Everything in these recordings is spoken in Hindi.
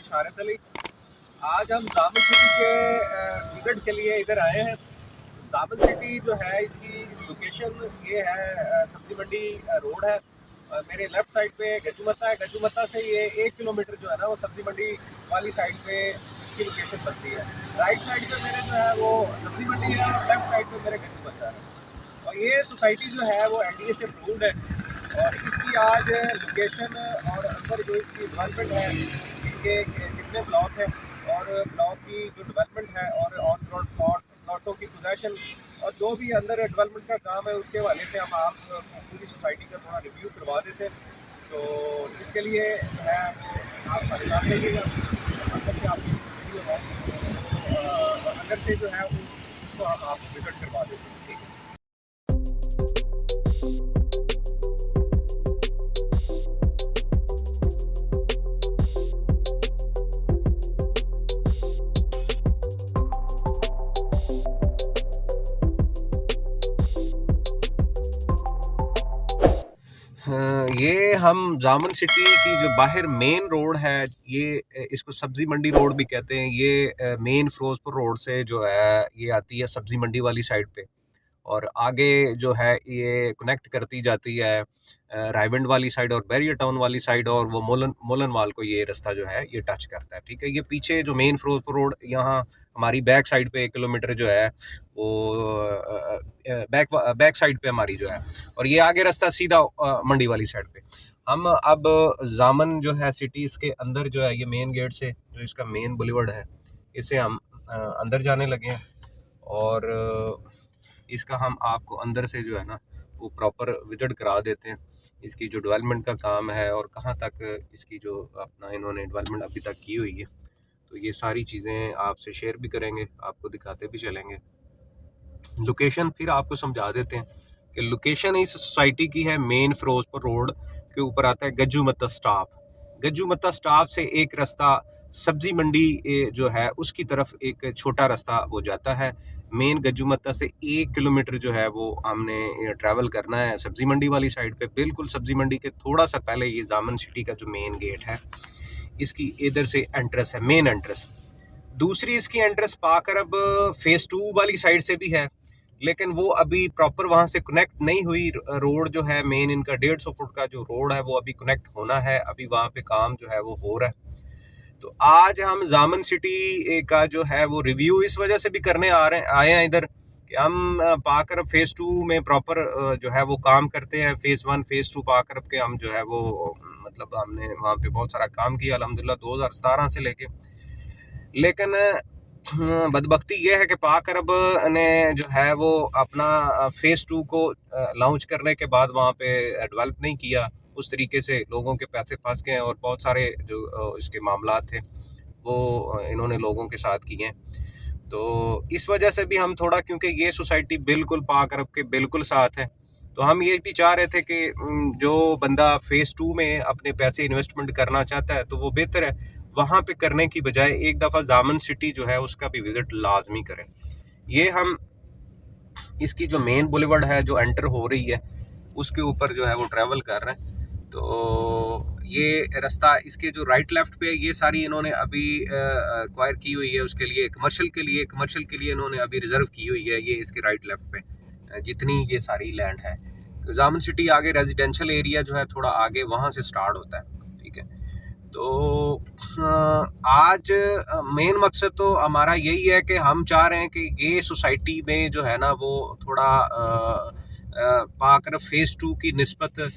इशारत अली। आज हम जामन सिटी के विजिट के लिए इधर आए हैं। जामन सिटी जो है इसकी लोकेशन ये है, सब्जी मंडी रोड है। मेरे लेफ्ट साइड पे गजूमता है। गजूमता से ये 1 किलोमीटर जो है ना वो सब्जी मंडी वाली साइड पे इसकी लोकेशन बनती है। राइट साइड पे मेरे जो है वो सब्जी मंडी है और लेफ्ट साइड पे मेरे गजूमता है। और ये सोसाइटी जो है वो एनडीए से अप्रूव्ड है। और इसकी आज लोकेशन और अंदर जो इसकी डेवलपमेंट है, इनके कितने ब्लॉक हैं और ब्लॉक की जो डेवलपमेंट है और ऑन ग्राउंड प्लॉटों की पोजेशन और जो भी अंदर डेवलपमेंट का काम है उसके हवाले से हम आप पूरी सोसाइटी का थोड़ा रिव्यू करवा देते हैं। तो इसके लिए जो है वो आप साथ रहिएगा। अंदर से आपकी वीडियो है तो अंदर से जो है उसको हम आपको विजिट करवा देते हैं। ठीक है। ये हम जामन सिटी की जो बाहर मेन रोड है, ये इसको सब्जी मंडी रोड भी कहते हैं। ये मेन फिरोजपुर रोड से जो है ये आती है सब्जी मंडी वाली साइड पे और आगे जो है ये कनेक्ट करती जाती है रायविंड वाली साइड और बैरियर टाउन वाली साइड और वो मोलनवाल को ये रास्ता जो है ये टच करता है। ठीक है। ये पीछे जो मेन फिरोजपुर रोड यहाँ हमारी बैक साइड पे 1 किलोमीटर जो है वो बैक साइड पे हमारी जो है, और ये आगे रास्ता सीधा मंडी वाली साइड पे। हम अब जामन जो है सिटी इसके अंदर जो है ये मेन गेट से जो इसका मेन बुलेवर्ड है इसे हम अंदर जाने लगे हैं और इसका हम आपको अंदर से जो है ना वो प्रॉपर विजिट करा देते हैं। इसकी जो डेवलपमेंट का काम है और कहाँ तक इसकी जो अपना इन्होंने डेवलपमेंट अभी तक की हुई है, तो ये सारी चीज़ें आपसे शेयर भी करेंगे, आपको दिखाते भी चलेंगे। लोकेशन फिर आपको समझा देते हैं कि लोकेशन इस सोसाइटी की है मेन फिरोजपुर रोड के ऊपर आता है गजूमता स्टॉप। गजूमता स्टॉप से एक रास्ता सब्जी मंडी जो है उसकी तरफ एक छोटा रास्ता वो जाता है। मेन गजूमता से 1 किलोमीटर जो है वो हमने ट्रैवल करना है सब्जी मंडी वाली साइड पे। बिल्कुल सब्जी मंडी के थोड़ा सा पहले ये जामन सिटी का जो मेन गेट है इसकी इधर से एंट्रेंस है, मेन एंट्रेंस। दूसरी इसकी एंट्रेंस पाकरब फेज 2 वाली साइड से भी है, लेकिन वो अभी प्रॉपर वहाँ से कनेक्ट नहीं हुई। रोड जो है मेन इनका 150 फुट का जो रोड है वो अभी कनेक्ट होना है, अभी वहाँ पे काम जो है वो हो रहा है। तो आज हम जामन सिटी का जो है वो रिव्यू इस वजह से भी करने आए हैं इधर कि हम पाकरब फेज 2 में प्रॉपर जो है वो काम करते हैं। फेज 1 फेज 2 पाकरब के हम जो है वो मतलब हमने वहाँ पे बहुत सारा काम किया अल्हम्दुलिल्लाह 2017 से लेके। लेकिन बदबख्ती ये है कि पाक अरब ने जो है वो अपना फेज़ 2 को लॉन्च करने के बाद वहाँ पे डेवलप नहीं किया उस तरीके से। लोगों के पैसे फंस गए और बहुत सारे जो इसके मामला थे वो इन्होंने लोगों के साथ किए। तो इस वजह से भी हम थोड़ा, क्योंकि ये सोसाइटी बिल्कुल पाक अरब के बिल्कुल साथ है, तो हम ये भी चाह रहे थे कि जो बंदा फेज़ 2 में अपने पैसे इन्वेस्टमेंट करना चाहता है तो वो बेहतर है वहाँ पे करने की बजाय एक दफ़ा जामन सिटी जो है उसका भी विज़िट लाजमी करें। ये हम इसकी जो मेन बुलेवर्ड है जो एंटर हो रही है उसके ऊपर जो है वो ट्रैवल कर रहे हैं। तो ये रास्ता इसके जो राइट लेफ्ट पे ये सारी इन्होंने अभी एक्वायर की हुई है, उसके लिए कमर्शियल के लिए इन्होंने अभी रिजर्व की हुई है। ये इसके राइट लेफ्ट पे जितनी ये सारी लैंड है। तो जामन सिटी आगे रेजिडेंशियल एरिया जो है थोड़ा आगे वहाँ से स्टार्ट होता है। ठीक है। तो आज मेन मकसद तो हमारा यही है कि हम चाह रहे हैं कि ये सोसाइटी में जो है ना वो थोड़ा पाकरब फेज़ 2 की निस्बत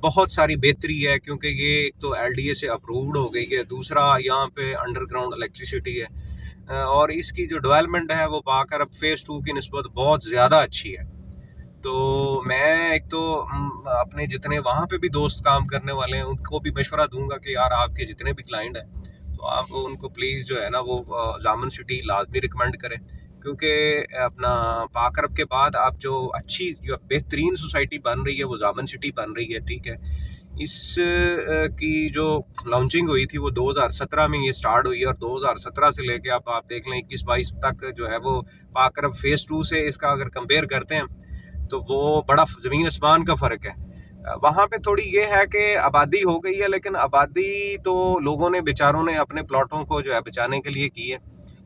बहुत सारी बेहतरी है, क्योंकि ये एक तो एलडीए से अप्रूव्ड हो गई है, दूसरा यहाँ पे अंडरग्राउंड इलेक्ट्रिसिटी है और इसकी जो डेवलपमेंट है वो पाकरब फेज़ 2 की निस्बत बहुत ज़्यादा अच्छी है। तो मैं एक तो अपने जितने वहाँ पे भी दोस्त काम करने वाले हैं उनको भी मशवरा दूंगा कि यार आपके जितने भी क्लाइंट हैं तो आप उनको प्लीज़ जो है ना वो जामन सिटी लाजमी रिकमेंड करें, क्योंकि अपना पाकरब के बाद आप जो अच्छी जो बेहतरीन सोसाइटी बन रही है वो जामन सिटी बन रही है। ठीक है। इस की जो लॉन्चिंग हुई थी वो 2017 में ये स्टार्ट हुई है और 2017 से लेके आप देख लें 21-22 तक जो है वो पाकरब फेज़ 2 से इसका अगर कंपेयर करते हैं तो वो बड़ा ज़मीन आसमान का फ़र्क है। वहाँ पे थोड़ी ये है कि आबादी हो गई है, लेकिन आबादी तो लोगों ने बेचारों ने अपने प्लॉटों को जो है बचाने के लिए की है,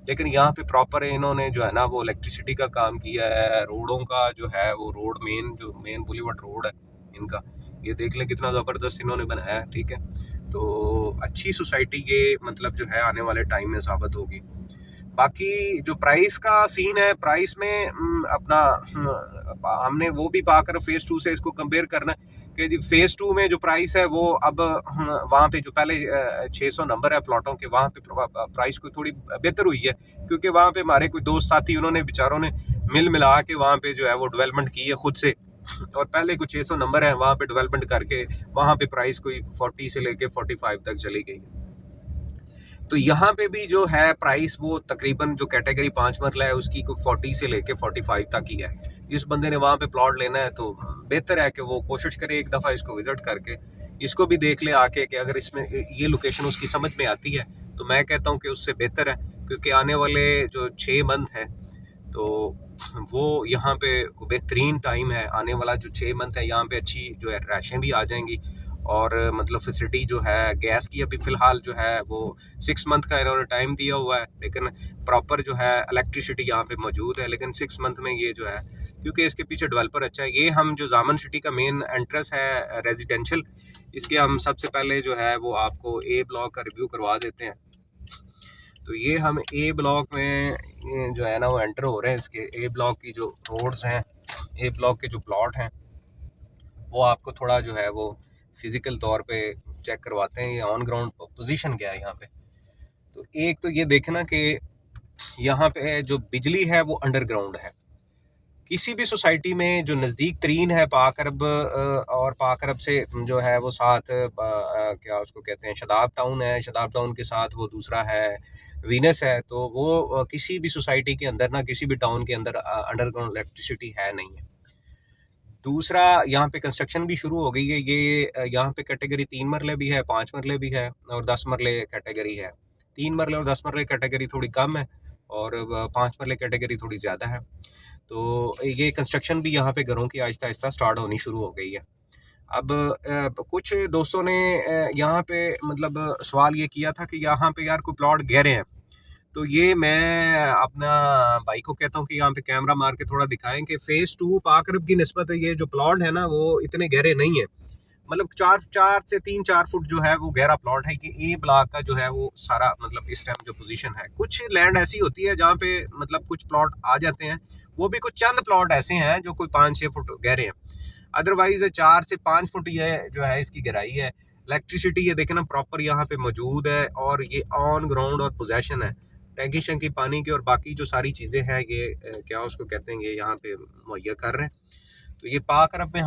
लेकिन यहाँ पे प्रॉपर इन्होंने जो है ना वो इलेक्ट्रिसिटी का काम किया है, रोडों का जो है वो रोड मेन बुलीवर्ड रोड है इनका, ये देख लें कितना ज़बरदस्त इन्होंने बनाया है। ठीक है, तो अच्छी सोसाइटी ये मतलब जो है आने वाले टाइम में साबित होगी। बाकी जो प्राइस का सीन है, प्राइस में अपना हमने वो भी पाकर फेज़ 2 से इसको कंपेयर करना कि जी फेज़ 2 में जो प्राइस है वो अब वहाँ पे जो पहले 600 नंबर है प्लॉटों के, वहाँ पे प्राइस को थोड़ी बेहतर हुई है, क्योंकि वहाँ पे हमारे कोई दोस्त साथी उन्होंने बेचारों ने मिला के वहाँ पे जो है वो डेवलपमेंट की है खुद से, और पहले कुछ 600 नंबर है वहाँ पे डेवलपमेंट करके वहाँ पे प्राइस कोई 40 से लेके 45 तक चली गई है। तो यहाँ पे भी जो है प्राइस वो तकरीबन जो कैटेगरी 5 मरला है उसकी को 40 से लेके 45 तक ही है। इस बंदे ने वहाँ पे प्लॉट लेना है तो बेहतर है कि वो कोशिश करे एक दफ़ा इसको विज़िट करके, इसको भी देख ले आके कि अगर इसमें ये लोकेशन उसकी समझ में आती है तो मैं कहता हूँ कि उससे बेहतर है, क्योंकि आने वाले जो 6 मंथ है तो वो यहाँ पे बेहतरीन टाइम है। आने वाला जो 6 मंथ है यहाँ पे अच्छी जो है राशन भी आ जाएंगी, और मतलब फैसिलिटी जो है गैस की अभी फ़िलहाल जो है वो 6 मंथ का इन्होंने टाइम दिया हुआ है, लेकिन प्रॉपर जो है इलेक्ट्रिसिटी यहाँ पे मौजूद है, लेकिन 6 मंथ में ये जो है क्योंकि इसके पीछे डेवलपर अच्छा है। ये हम जो जामन सिटी का मेन एंट्रेंस है रेजिडेंशियल, इसके हम सबसे पहले जो है वो आपको ए ब्लॉक का रिव्यू करवा देते हैं। तो ये हम ए ब्लॉक में जो है ना वो एंटर हो रहे हैं। इसके ए ब्लॉक की जो रोड्स हैं, ए ब्लॉक के जो प्लॉट हैं वो आपको थोड़ा जो है वो फिज़िकल तौर पे चेक करवाते हैं, ये ऑन ग्राउंड पोजीशन क्या है यहाँ पे। तो एक तो ये देखना कि यहाँ पे जो बिजली है वो अंडरग्राउंड है। किसी भी सोसाइटी में जो नज़दीक तरीन है पाक अरब और पाक अरब से जो है वो साथ क्या उसको कहते हैं शदाब टाउन है, शदाब टाउन के साथ वो दूसरा है वीनस है, तो वो किसी भी सोसाइटी के अंदर ना किसी भी टाउन के अंदर अंडरग्राउंड इलेक्ट्रिसिटी है नहीं है। दूसरा यहाँ पे कंस्ट्रक्शन भी शुरू हो गई है। ये यहाँ पे कैटेगरी 3 मरले भी है, 5 मरले भी है और 10 मरले कैटेगरी है। 3 मरले और 10 मरले कैटेगरी थोड़ी कम है और 5 मरले कैटेगरी थोड़ी ज़्यादा है। तो ये कंस्ट्रक्शन भी यहाँ पे घरों की आहिस्ता आहिस्ता स्टार्ट होनी शुरू हो गई है। अब कुछ दोस्तों ने यहाँ पे मतलब सवाल ये किया था कि यहाँ पे यार कोई प्लॉट गहरे हैं, तो ये मैं अपना भाई को कहता हूँ कि यहाँ पे कैमरा मार के थोड़ा दिखाएं कि फेज़ 2 पाक अरब की निस्बत ये जो प्लॉट है ना वो इतने गहरे नहीं है, मतलब 4 से 3-4 फुट जो है वो गहरा प्लॉट है कि ए ब्लॉक का जो है वो सारा मतलब इस टाइम जो पोजीशन है। कुछ लैंड ऐसी होती है जहाँ पे मतलब कुछ प्लॉट आ जाते हैं, वो भी कुछ चंद प्लॉट ऐसे हैं जो कोई 5-6 फुट गहरे हैं, अदरवाइज 4 से 5 फुट ये जो है इसकी गहराई है। इलेक्ट्रिसिटी ये देखना प्रॉपर यहाँ पे मौजूद है और ये ऑन ग्राउंड और पोजेशन है। टैंकी शंकी पानी की और बाकी जो सारी चीज़ें हैं ये क्या उसको कहते हैं ये यहाँ पे मुहैया कर रहे हैं। तो ये पाक अरब में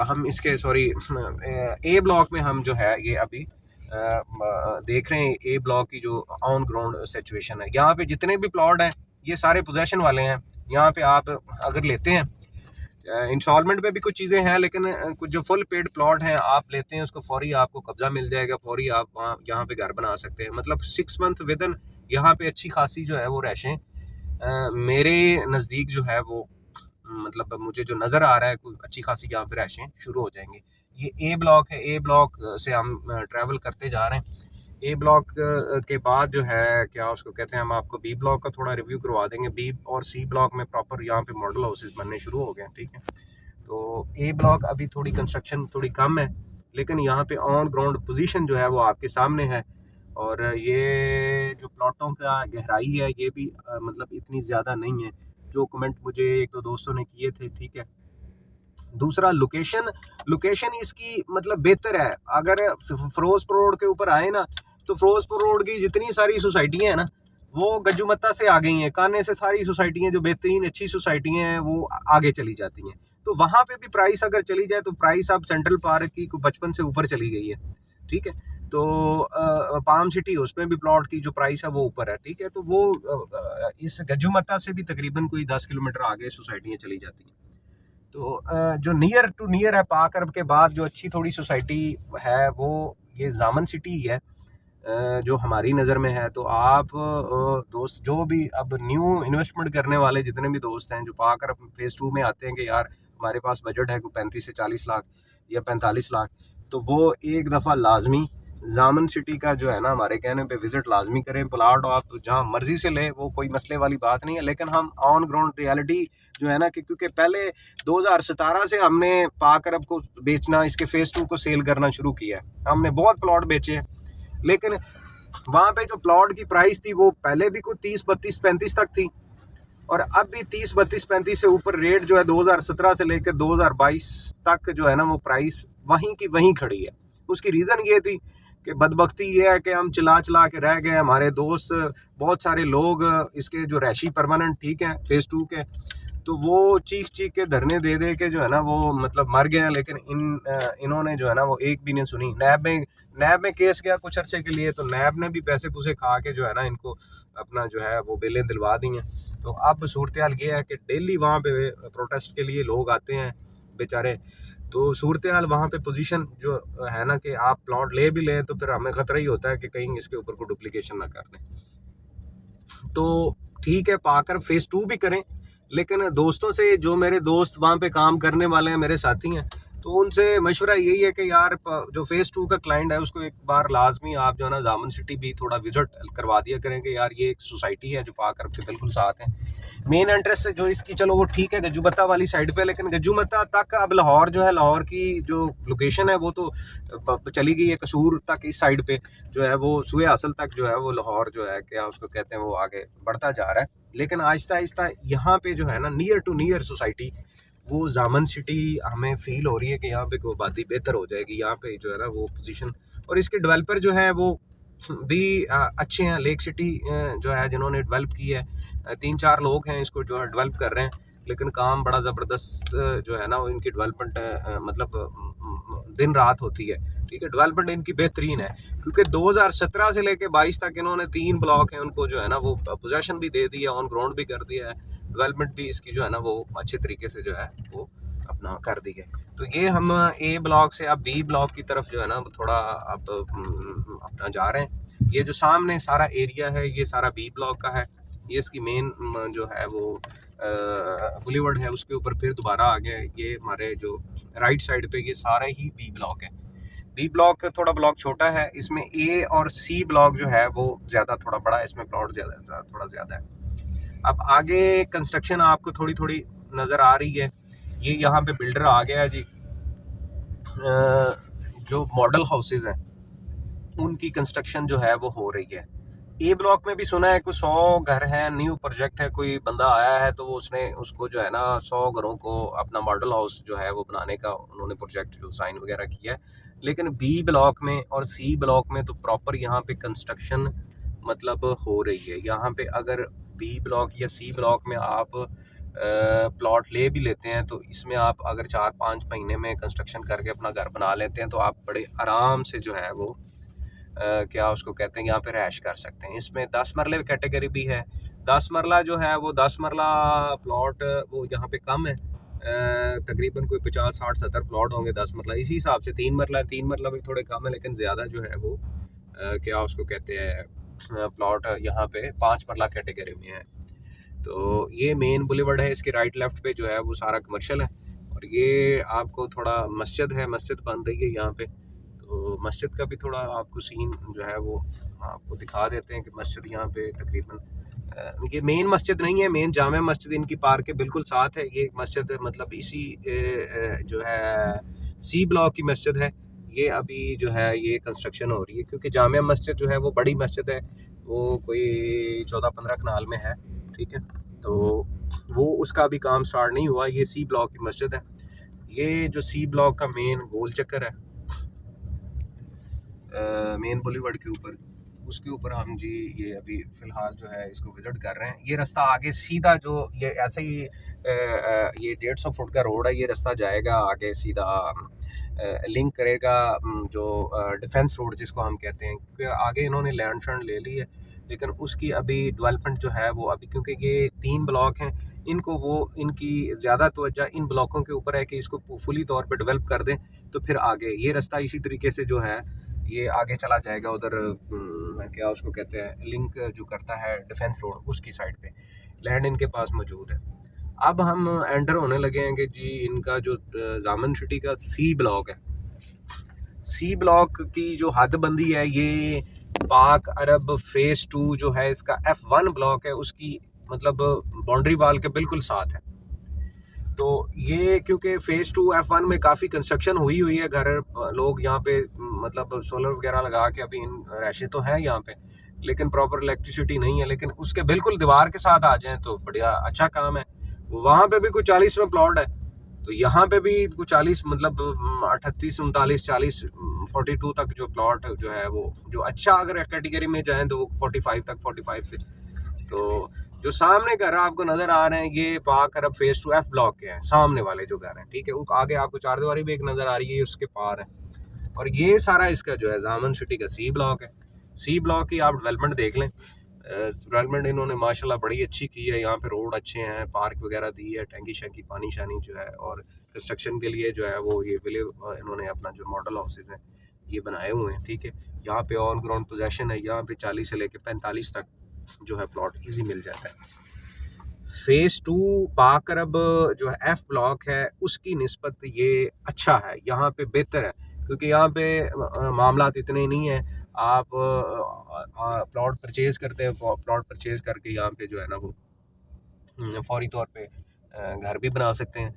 हम इसके सॉरी ए ब्लॉक में हम जो है ये अभी देख रहे हैं ए ब्लॉक की जो ऑन ग्राउंड सिचुएशन है। यहाँ पे जितने भी प्लॉट हैं ये सारे पोजेशन वाले हैं। यहाँ पे आप अगर लेते हैं इंस्टॉलमेंट पे भी कुछ चीज़ें हैं, लेकिन कुछ जो फुल पेड प्लॉट हैं आप लेते हैं उसको फौरी आपको कब्जा मिल जाएगा, फौरी आप वहाँ यहाँ पे घर बना सकते हैं। मतलब 6 मंथ विदन यहाँ पे अच्छी खासी जो है वो रैशें मेरे नज़दीक जो है वो मतलब मुझे जो नज़र आ रहा है कोई अच्छी खासी यहाँ पे रैशें शुरू हो जाएंगी। ये ए ब्लॉक है, ए ब्लॉक से हम ट्रैवल करते जा रहे हैं। ए ब्लॉक के बाद जो है क्या उसको कहते हैं हम आपको बी ब्लॉक का थोड़ा रिव्यू करवा देंगे। बी और सी ब्लॉक में प्रॉपर यहाँ पे मॉडल हाउसेस बनने शुरू हो गए हैं। ठीक है, तो ए ब्लॉक अभी थोड़ी कंस्ट्रक्शन थोड़ी कम है, लेकिन यहाँ पे ऑन ग्राउंड पोजीशन जो है वो आपके सामने है। और ये जो प्लॉटों का गहराई है ये भी मतलब इतनी ज़्यादा नहीं है जो कमेंट मुझे एक दो दोस्तों ने किए थे। ठीक है, दूसरा लोकेशन इसकी मतलब बेहतर है। अगर फिरोजपुर रोड के ऊपर आए ना तो फिरोजपुर रोड की जितनी सारी सोसाइटियाँ हैं ना वो गज्जुमत्ता से आ गई हैं, काने से सारी सोसाइटियाँ जो बेहतरीन अच्छी सोसाइटियाँ हैं वो आगे चली जाती हैं। तो वहाँ पे भी प्राइस अगर चली जाए तो प्राइस अब सेंट्रल पार्क की 55 से ऊपर चली गई है। ठीक है, तो पाम सिटी उसमें भी प्लॉट की जो प्राइस है वो ऊपर है। ठीक है, तो वो इस गज्जुमत्ता से भी तकरीबन कोई 10 किलोमीटर आगे सोसाइटियाँ चली जाती हैं। तो जो नियर टू नियर है पाक अरब के बाद जो अच्छी थोड़ी सोसाइटी है वो ये जामन सिटी ही है जो हमारी नज़र में है। तो आप दोस्त जो भी अब न्यू इन्वेस्टमेंट करने वाले जितने भी दोस्त हैं जो पाक अरब फेज़ 2 में आते हैं कि यार हमारे पास बजट है कोई 35 से 40 लाख या 45 लाख, तो वो एक दफ़ा लाजमी जामन सिटी का जो है ना हमारे कहने पे विज़िट लाजमी करें। प्लाट आप जहाँ मर्जी से लें, वो कोई मसले वाली बात नहीं है, लेकिन हम ऑन ग्राउंड रियलिटी जो है ना कि क्योंकि पहले 2017 से हमने पाक अरब को बेचना, इसके फेज़ 2 को सेल करना शुरू किया है। हमने बहुत प्लॉट बेचे हैं, लेकिन वहाँ पे जो प्लॉट की प्राइस थी वो पहले भी कोई 30, 32, 35 तक थी, और अब भी 30, 32, 35 से ऊपर रेट जो है 2017 से लेकर 2022 तक जो है ना वो प्राइस वहीं की वहीं खड़ी है। उसकी रीज़न ये थी कि बदबख्ती ये है कि हम चला चला के रह गए। हमारे दोस्त बहुत सारे लोग इसके जो रैशी परमानेंट ठीक हैं फेज़ 2 के, तो वो चीख चीख के धरने दे दे के जो है ना वो मतलब मर गए हैं। लेकिन इन्होंने जो है ना वो एक भी नहीं सुनी। नैब में केस गया कुछ अरसे के लिए, तो नैब ने भी पैसे पूसे खा के जो है ना इनको अपना जो है वो बेलें दिलवा दी हैं। तो अब सूरत हाल ये है कि डेली वहाँ पे प्रोटेस्ट के लिए लोग आते हैं बेचारे। तो सूरत हाल वहाँ पे पोजीशन जो है ना कि आप प्लॉट ले भी लें तो फिर हमें ख़तरा ही होता है कि कहीं इसके ऊपर कोई डुप्लीकेशन ना कर दें। तो ठीक है, पाकर फेज़ 2 भी करें, लेकिन दोस्तों से, जो मेरे दोस्त वहाँ पे काम करने वाले हैं, मेरे साथी हैं, तो उनसे मशवरा यही है कि यार जो फेज़ 2 का क्लाइंट है उसको एक बार लाजमी आप जो है ना जामन सिटी भी थोड़ा विजिट करवा दिया करेंगे। यार ये एक सोसाइटी है जो पाक अरब के बिल्कुल साथ है। मेन एंट्रेंस जो इसकी चलो वो ठीक है गज्जूमता वाली साइड पे, लेकिन गज्जूमता तक अब लाहौर जो है, लाहौर की जो लोकेशन है वो तो चली गई है कसूर तक। इस साइड पे जो है वो सुए असल तक जो है वो लाहौर जो है क्या उसको कहते हैं वो आगे बढ़ता जा रहा है। लेकिन आहिस्ता आहिस्ता यहाँ पे जो है ना नियर टू नियर सोसाइटी वो जामन सिटी हमें फील हो रही है कि यहाँ पे को आबादी बेहतर हो जाएगी। यहाँ पे जो है ना वो पोजीशन, और इसके डेवलपर जो है वो भी अच्छे हैं। लेक सिटी जो है जिन्होंने डेवलप की है, 3-4 लोग हैं इसको जो है डेवलप कर रहे हैं, लेकिन काम बड़ा ज़बरदस्त जो है ना वो इनकी डेवलपमेंट मतलब दिन रात होती है। ठीक है, डेवलपमेंट इनकी बेहतरीन है, क्योंकि 2017 से लेके 22 तक इन्होंने 3 ब्लॉक हैं उनको जो है ना वो पोजेसन भी दे दी है, ऑन ग्राउंड भी कर दिया है, डेवलपमेंट भी इसकी जो है ना वो अच्छे तरीके से जो है वो अपना कर दी है। तो ये हम ए ब्लॉक से अब बी ब्लॉक की तरफ जो है ना थोड़ा अब अपना जा रहे हैं। ये जो सामने सारा एरिया है ये सारा बी ब्लॉक का है। ये इसकी मेन जो है वो बुलीवर्ड है, उसके ऊपर फिर दोबारा आ गया। ये हमारे जो राइट साइड पे ये सारा ही बी ब्लॉक है। बी ब्लॉक थोड़ा ब्लॉक छोटा है, इसमें ए और सी ब्लॉक जो है वो ज़्यादा थोड़ा बड़ा है, इसमें प्लॉट थोड़ा ज़्यादा है। अब आगे कंस्ट्रक्शन आपको थोड़ी थोड़ी नज़र आ रही है। ये यहाँ पे बिल्डर आ गया है जी। जो मॉडल हाउसेज हैं उनकी कंस्ट्रक्शन जो है वो हो रही है। ए ब्लॉक में भी सुना है कोई 100 घर हैं, न्यू प्रोजेक्ट है, कोई बंदा आया है तो वो उसने उसको जो है ना 100 घरों को अपना मॉडल हाउस जो है वो बनाने का उन्होंने प्रोजेक्ट जो साइन वगैरह किया है। लेकिन बी ब्लॉक में और सी ब्लॉक में तो प्रॉपर यहाँ पे कंस्ट्रक्शन मतलब हो रही है। यहाँ पे अगर बी ब्लॉक या सी ब्लॉक में आप प्लॉट ले भी लेते हैं तो इसमें आप अगर 4-5 महीने में कंस्ट्रक्शन करके अपना घर बना लेते हैं तो आप बड़े आराम से जो है वो क्या उसको कहते हैं यहाँ पे रैश कर सकते हैं। इसमें 10 मरले कैटेगरी भी है। 10 मरला जो है वो 10 मरला प्लॉट वो यहाँ पे कम है, तकरीबन कोई 50, 60, 70 प्लॉट होंगे 10 मरला। इसी हिसाब से 3 मरला भी थोड़े कम है, लेकिन ज़्यादा जो है वो क्या उसको कहते हैं प्लॉट यहाँ पे 5 मरला कैटेगरी में है। तो ये मेन बुलीवर्ड है, इसके राइट लेफ्ट पे जो है वो सारा कमर्शियल है। और ये आपको थोड़ा मस्जिद है, मस्जिद बन रही है यहाँ पे, तो मस्जिद का भी थोड़ा आपको सीन जो है वो आपको दिखा देते हैं कि मस्जिद यहाँ पे तकरीबन ये मेन मस्जिद नहीं है, मेन जामे मस्जिद इनकी पार्क के बिल्कुल साथ है। ये मस्जिद मतलब इसी जो है सी ब्लॉक की मस्जिद है। ये अभी जो है ये कंस्ट्रक्शन हो रही है, क्योंकि जामे मस्जिद जो है वो बड़ी मस्जिद है, वो कोई 14-15 कनाल में है। ठीक है, तो वो उसका भी काम स्टार्ट नहीं हुआ। ये सी ब्लॉक की मस्जिद है। ये जो सी ब्लॉक का मेन गोल चक्कर है मेन बॉलीवुड के ऊपर, उसके ऊपर हम जी ये अभी फ़िलहाल जो है इसको विज़िट कर रहे हैं। ये रास्ता आगे सीधा जो ये ऐसे ही ये 150 फुट का रोड है, ये रास्ता जाएगा आगे सीधा लिंक करेगा जो डिफेंस रोड जिसको हम कहते हैं, क्योंकि आगे इन्होंने लैंड शैंड ले ली है, लेकिन उसकी अभी डेवलपमेंट जो है वो अभी, क्योंकि ये 3 ब्लॉक हैं, इनको वो इनकी ज़्यादा तवज्जो इन ब्लॉकों के ऊपर है कि इसको फुली तौर पे डेवलप कर दें, तो फिर आगे ये रास्ता इसी तरीके से जो है ये आगे चला जाएगा उधर क्या उसको कहते हैं लिंक जो करता है डिफेंस रोड, उसकी साइड पे लैंड इनके पास मौजूद है। अब हम एंटर होने लगे हैं कि जी इनका जो जामन सिटी का सी ब्लॉक है, सी ब्लॉक की जो हदबंदी है ये पाक अरब फेज़ 2 जो है इसका F1 ब्लॉक है, उसकी मतलब बाउंड्री वाल के बिल्कुल साथ है। तो ये क्योंकि फेज़ 2 F1 में काफ़ी कंस्ट्रक्शन हुई है, घर लोग यहाँ पे मतलब सोलर वगैरह लगा के अभी इन रैशे तो हैं यहाँ पे, लेकिन प्रॉपर इलेक्ट्रिसिटी नहीं है। लेकिन उसके बिल्कुल दीवार के साथ आ जाएं तो बढ़िया अच्छा काम है। वहाँ पे भी कुछ 40 में प्लॉट है, तो यहाँ पे भी कुछ 40 मतलब 38 39 40 42 तक जो प्लॉट जो है वो जो अच्छा अगर कैटेगरी में जाएं तो वो 45 तक 45 से। तो जो सामने घर आपको नजर आ रहे हैं ये पाक अरब फेज़ 2 F ब्लॉक के हैं, सामने वाले जो घर हैं, ठीक है। वो आगे आपको चारदीवारी भी एक नजर आ रही है, उसके पार है। और ये सारा इसका जो है जामन सिटी का सी ब्लॉक है। सी ब्लॉक की आप डेवलपमेंट देख लें, डेवलपमेंट इन्होंने माशाल्लाह बड़ी अच्छी की है। यहाँ पे रोड अच्छे हैं, पार्क वगैरह दी है, टैंकी शैंकी पानी शानी जो है, और कंस्ट्रक्शन के लिए जो है वो ये विले इन्होंने अपना जो मॉडल हाउसेज हैं ये बनाए हुए हैं, ठीक है। यहाँ पे ऑन ग्राउंड पोजेशन है, यहाँ पे 40 से लेके 45 तक जो है प्लॉट इजी मिल जाता है। फेज़ 2 पाक अरब जो है F ब्लॉक है उसकी निस्बत ये अच्छा है, यहाँ पे बेहतर है, क्योंकि यहाँ पे मामलात इतने नहीं है। आप प्लॉट परचेज करते हैं, प्लॉट परचेज करके यहाँ पे जो है ना वो फौरी तौर पे घर भी बना सकते हैं।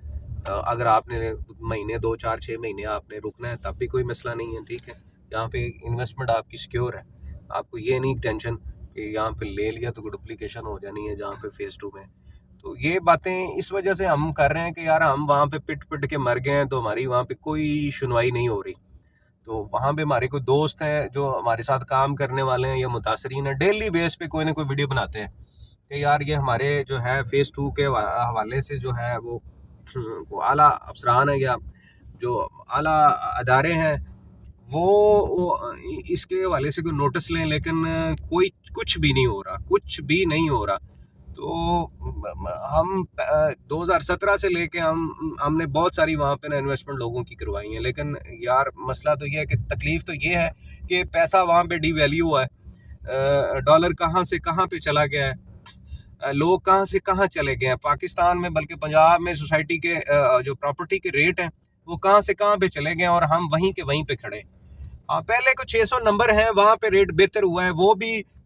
अगर आपने महीने 2 4 6 महीने आपने रुकना है तब भी कोई मसला नहीं है, ठीक है। यहाँ पे इन्वेस्टमेंट आपकी सिक्योर है, आपको ये नहीं टेंशन कि यहाँ पे ले लिया तो डुप्लीकेशन हो जानी है जहाँ पे फेज़ 2 में। तो ये बातें इस वजह से हम कर रहे हैं कि यार हम वहाँ पे पिट पिट के मर गए हैं, तो हमारी वहाँ पे कोई सुनवाई नहीं हो रही। तो वहाँ पे हमारे कोई दोस्त हैं जो हमारे साथ काम करने वाले हैं या मुतासरीन हैं, डेली बेस पे कोई ना कोई वीडियो बनाते हैं कि यार ये हमारे जो है फेज़ 2 के हवाले से जो है वो आला अफसरान है या जो आला अदारे हैं वो इसके हवाले से कोई नोटिस लें, लेकिन कोई कुछ भी नहीं हो रहा, कुछ भी नहीं हो रहा। तो हम 2017 से लेके हमने बहुत सारी वहाँ पे ना इन्वेस्टमेंट लोगों की करवाई है, लेकिन यार मसला तो ये है कि तकलीफ तो ये है कि पैसा वहाँ पे डीवैल्यू हुआ है, डॉलर कहाँ से कहाँ पे चला गया है, लोग कहाँ से कहाँ चले गए हैं पाकिस्तान में, बल्कि पंजाब में सोसाइटी के जो प्रॉपर्टी के रेट हैं वो कहाँ से कहाँ पे चले गए हैं और हम वहीं के वहीं पे खड़े। पहले कुछ 600 नंबर हैं वहाँ पे रेट बेहतर हुआ है, वो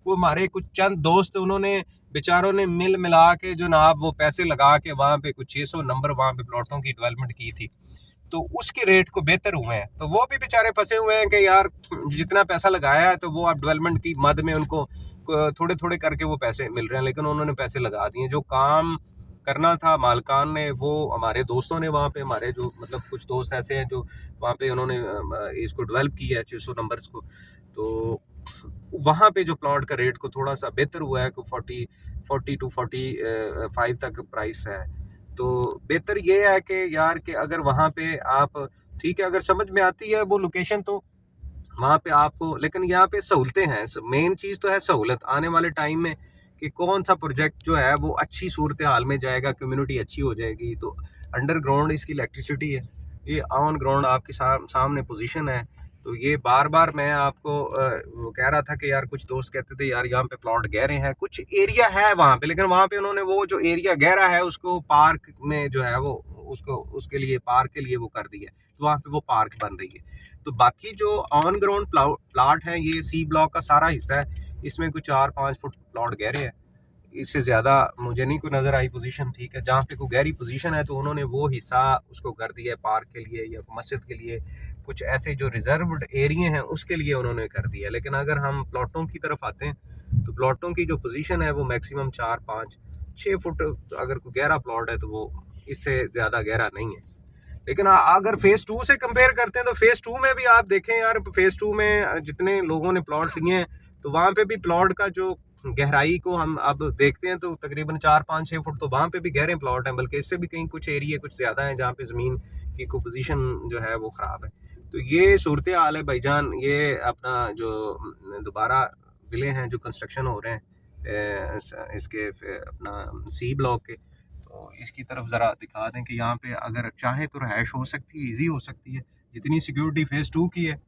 हमारे कुछ चंद दोस्त उन्होंने बेचारों ने मिल मिला के जो नाब वो पैसे लगा के वहाँ पे कुछ 600 नंबर वहाँ पे प्लॉटों की डेवलपमेंट की थी, तो उसके रेट को बेहतर हुए हैं। तो वो भी बेचारे फंसे हुए हैं कि यार जितना पैसा लगाया है तो वो अब डेवलपमेंट की मद में उनको थोड़े थोड़े करके वो पैसे मिल रहे हैं, लेकिन उन्होंने पैसे लगा दिए। जो काम करना था मालकान ने, वो हमारे दोस्तों ने वहाँ पे, हमारे जो मतलब कुछ दोस्त ऐसे हैं जो वहाँ पे उन्होंने इसको डेवलप किया है 600 नंबर्स को, तो वहाँ पे जो प्लॉट का रेट को थोड़ा सा बेहतर हुआ है, 40 to 45 तक प्राइस है। तो बेहतर ये है कि यार कि अगर वहाँ पे आप ठीक है, अगर समझ में आती है वो लोकेशन तो वहाँ पे आपको, लेकिन यहाँ पे सहूलतें हैं, मेन चीज़ तो है सहूलत आने वाले टाइम में कि कौन सा प्रोजेक्ट जो है वो अच्छी सूरत हाल में जाएगा, कम्युनिटी अच्छी हो जाएगी। तो अंडरग्राउंड इसकी इलेक्ट्रिसिटी है, ये ऑन ग्राउंड आपके सामने पोजीशन है। तो ये बार बार मैं आपको वो कह रहा था कि यार कुछ दोस्त कहते थे यार यहाँ पे प्लॉट गहरे हैं, कुछ एरिया है वहाँ पे, लेकिन वहाँ पे उन्होंने वो जो एरिया गहरा है उसको पार्क में जो है वो उसको उसके लिए पार्क के लिए वो कर दिया, तो वहाँ पे वो पार्क बन रही है। तो बाकी जो ऑन ग्राउंड प्लॉट है ये सी ब्लॉक का सारा हिस्सा है, इसमें कुछ 4-5 फुट प्लॉट गहरे हैं, इससे ज़्यादा मुझे नहीं कोई नज़र आई पोजीशन, ठीक है। जहाँ पे कोई गहरी पोजीशन है तो उन्होंने वो हिस्सा उसको कर दिया है पार्क के लिए या मस्जिद के लिए, कुछ ऐसे जो रिजर्व्ड एरिया हैं उसके लिए उन्होंने कर दिया। लेकिन अगर हम प्लॉटों की तरफ आते हैं तो प्लॉटों की जो पोजीशन है वो मैक्सिमम 4-5-6 फुट, अगर कोई गहरा प्लॉट है तो वो इससे ज़्यादा गहरा नहीं है। लेकिन अगर फेज़ 2 से कंपेयर करते हैं तो फेज़ 2 में भी आप देखें यार, फेज़ 2 में जितने लोगों ने प्लॉट लिए हैं तो वहाँ पे भी प्लॉट का जो गहराई को हम अब देखते हैं तो तकरीबन 4-5-6 फुट तो वहाँ पे भी गहरे प्लॉट हैं, बल्कि इससे भी कहीं कुछ एरिया कुछ ज़्यादा हैं जहाँ पे ज़मीन की पोजीशन जो है वो ख़राब है। तो ये सूरत हाल है भाईजान। ये अपना जो दोबारा विले हैं जो कंस्ट्रक्शन हो रहे हैं इसके अपना सी ब्लॉक के, तो इसकी तरफ ज़रा दिखा दें कि यहाँ पे अगर चाहे तो रहायश हो सकती है, ईजी हो सकती है। जितनी सिक्योरिटी फेज़ 2 की है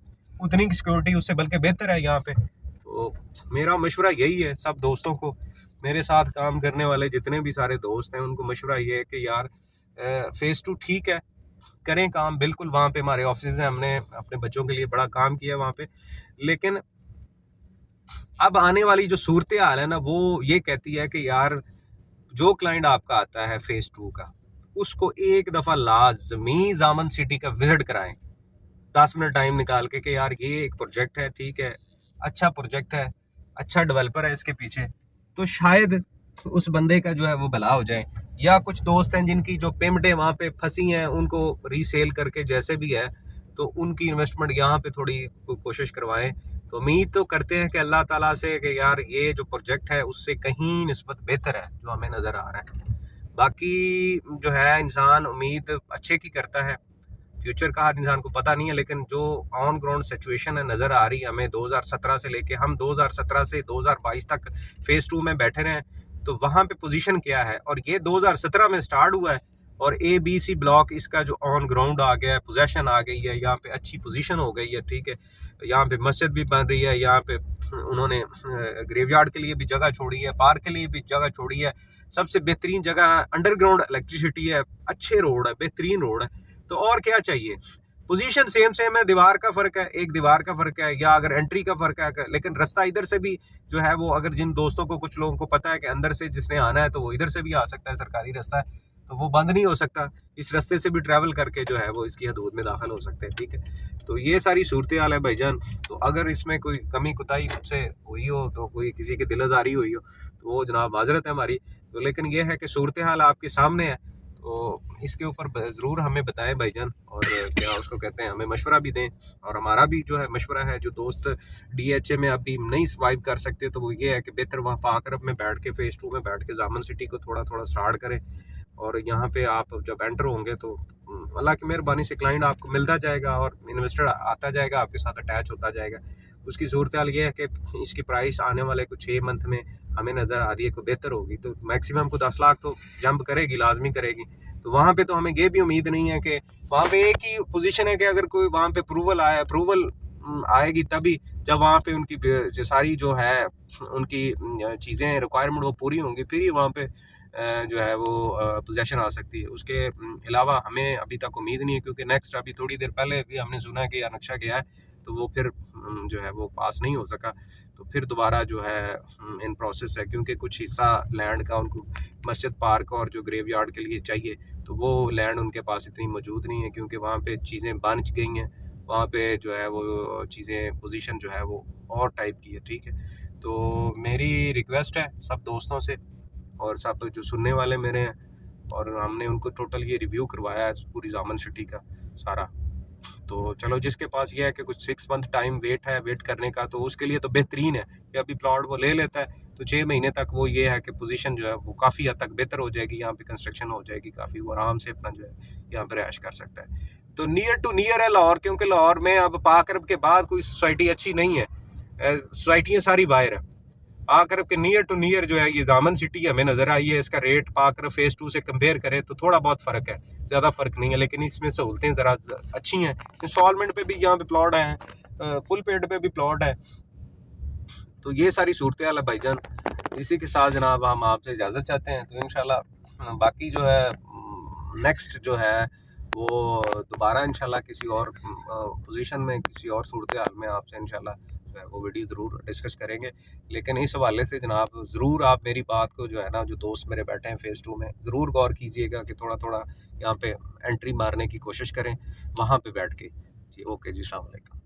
उतनी सिक्योरिटी उससे बल्कि बेहतर है यहाँ पे। तो मेरा मशवरा यही है सब दोस्तों को मेरे साथ काम करने वाले जितने भी सारे दोस्त हैं उनको मशवरा ये है कि यार फ़ेज़ 2 ठीक है, करें काम बिल्कुल। वहाँ पे हमारे ऑफिस हैं, हमने अपने बच्चों के लिए बड़ा काम किया वहाँ पे, लेकिन अब आने वाली जो सूरत हाल है ना वो ये कहती है कि यार जो क्लाइंट आपका आता है फ़ेज़ 2 का, उसको एक दफ़ा लाजमी जामन सिटी का विजिट कराएं, 10 मिनट टाइम निकाल के कि यार ये एक प्रोजेक्ट है, ठीक है, अच्छा प्रोजेक्ट है, अच्छा डेवलपर है इसके पीछे, तो शायद उस बंदे का जो है वो भला हो जाए। या कुछ दोस्त हैं जिनकी जो पेमेंटें वहाँ पे फंसी हैं, उनको रीसेल करके जैसे भी है तो उनकी इन्वेस्टमेंट यहाँ पे थोड़ी कोशिश करवाएं। तो उम्मीद तो करते हैं कि अल्लाह ताला से कि यार ये जो प्रोजेक्ट है उससे कहीं निस्बत बेहतर है जो हमें नज़र आ रहा है। बाकी जो है इंसान उम्मीद अच्छे की करता है, फ्यूचर का हर इंसान को पता नहीं है, लेकिन जो ऑन ग्राउंड सिचुएशन है नज़र आ रही है हमें 2017 से लेके, हम 2017 से 2022 तक फ़ेज़ 2 में बैठे रहे, तो वहाँ पे पोजीशन क्या है, और ये 2017 में स्टार्ट हुआ है और ABC ब्लॉक इसका जो ऑन ग्राउंड आ गया है, पोजेशन आ गई है, यहाँ पे अच्छी पोजीशन हो गई है, ठीक है, यहाँ पे मस्जिद भी बन रही है, यहाँ पे उन्होंने ग्रेवयार्ड के लिए भी जगह छोड़ी है, पार्क के लिए भी जगह छोड़ी है, सबसे बेहतरीन जगह है, अंडरग्राउंड इलेक्ट्रिसिटी है, अच्छे रोड है, बेहतरीन रोड है, तो और क्या चाहिए। पोजीशन सेम है, दीवार का फ़र्क है, एक दीवार का फ़र्क है या अगर एंट्री का फ़र्क है, लेकिन रास्ता इधर से भी जो है वो, अगर जिन दोस्तों को, कुछ लोगों को पता है कि अंदर से जिसने आना है तो वो इधर से भी आ सकता है, सरकारी रास्ता है तो वो बंद नहीं हो सकता, इस रास्ते से भी ट्रैवल करके जो है वो इसकी हदूद में दाखिल हो सकते हैं, ठीक है। तो ये सारी सूरत हाल है भाईजान। तो अगर इसमें कोई कमी कोताही मुझसे हुई हो, तो कोई किसी की दिलदारी हुई हो, तो वो जनाब माजरत है हमारी। तो लेकिन ये है कि सूरत हाल आपके सामने है, तो इसके ऊपर ज़रूर हमें बताएं भाईजान, और क्या उसको कहते हैं, हमें मशवरा भी दें। और हमारा भी जो है मशवरा है, जो दोस्त DHA में अभी नहीं सर्वाइव कर सकते, तो वो ये है कि बेहतर वहाँ पाकरब में बैठ के, फ़ेज़ 2 में बैठ के जामन सिटी को थोड़ा थोड़ा स्टार्ट करें, और यहाँ पे आप जब एंटर होंगे तो अल्लाह की मेहरबानी से क्लाइंट आपको मिलता जाएगा और इन्वेस्टर आता जाएगा, आपके साथ अटैच होता जाएगा। उसकी सूरत हाल ये है कि इसकी प्राइस आने वाले कुछ 6 मंथ में हमें नज़र आ रही है कोई बेहतर होगी, तो मैक्सिमम को 10 लाख तो जंप करेगी, लाजमी करेगी। तो वहाँ पे तो हमें ये भी उम्मीद नहीं है कि वहाँ पे एक ही पोजीशन है कि अगर कोई वहाँ पे अप्रूवल आएगी तभी, जब वहाँ पे उनकी जो सारी जो है उनकी चीज़ें रिक्वायरमेंट वो पूरी होंगी, फिर ही वहाँ पे जो है वो पोजेशन आ सकती है। उसके अलावा हमें अभी तक उम्मीद नहीं है, क्योंकि नेक्स्ट अभी थोड़ी देर पहले भी हमने सुना कि यह नक्शा गया है, तो वो फिर जो है वो पास नहीं हो सका, तो फिर दोबारा जो है इन प्रोसेस है, क्योंकि कुछ हिस्सा लैंड का उनको मस्जिद, पार्क और जो ग्रेवयार्ड के लिए चाहिए, तो वो लैंड उनके पास इतनी मौजूद नहीं है, क्योंकि वहाँ पे चीज़ें बन गई हैं, वहाँ पे जो है वो चीज़ें पोजीशन जो है वो और टाइप की है, ठीक है। तो मेरी रिक्वेस्ट है सब दोस्तों से और सब जो सुनने वाले मेरे हैं, और हमने उनको टोटल ये रिव्यू करवाया है पूरी जामन सिटी का सारा, तो चलो जिसके पास ये है कि कुछ 6 मंथ टाइम वेट करने का, तो उसके लिए तो बेहतरीन है कि अभी प्लॉट वो ले लेता है, तो 6 महीने तक वो ये है कि पोजीशन जो है वो काफ़ी हद तक बेहतर हो जाएगी, यहाँ पे कंस्ट्रक्शन हो जाएगी काफ़ी, वो आराम से अपना जो है यहाँ पर ऐश कर सकता है। तो नियर टू नियर है लाहौर, क्योंकि लाहौर में अब पाकरब के बाद कोई सोसाइटी अच्छी नहीं है, सोसाइटियाँ सारी बाहर है। पाकरब के नियर टू नियर जो है ये जामन सिटी हमें नज़र आई है, इसका रेट पाकरब फ़ेज़ 2 से कंपेयर करें तो थोड़ा बहुत फ़र्क है, ज़्यादा फ़र्क नहीं है, लेकिन इसमें सहूलतें ज़रा अच्छी हैं। इंस्टॉलमेंट पे भी यहाँ पे प्लॉट है, फुल पेड पे भी प्लॉट है, तो ये सारी सूरत हाल है भाईजान। इसी के साथ जनाब हम आपसे इजाज़त चाहते हैं, तो इंशाल्लाह बाकी जो है नेक्स्ट जो है वो दोबारा इंशाल्लाह किसी और पोजीशन में, किसी और सूरत हाल में आपसे इंशाल्लाह वो वीडियो ज़रूर डिस्कस करेंगे। लेकिन इस हवाले से जनाब ज़रूर आप मेरी बात को जो है ना, जो दोस्त मेरे बैठे हैं फ़ेज़ 2 में, ज़रूर गौर कीजिएगा कि थोड़ा थोड़ा यहाँ पे एंट्री मारने की कोशिश करें वहाँ पे बैठ के। जी ओके जी, अस्सलाम वालेकुम।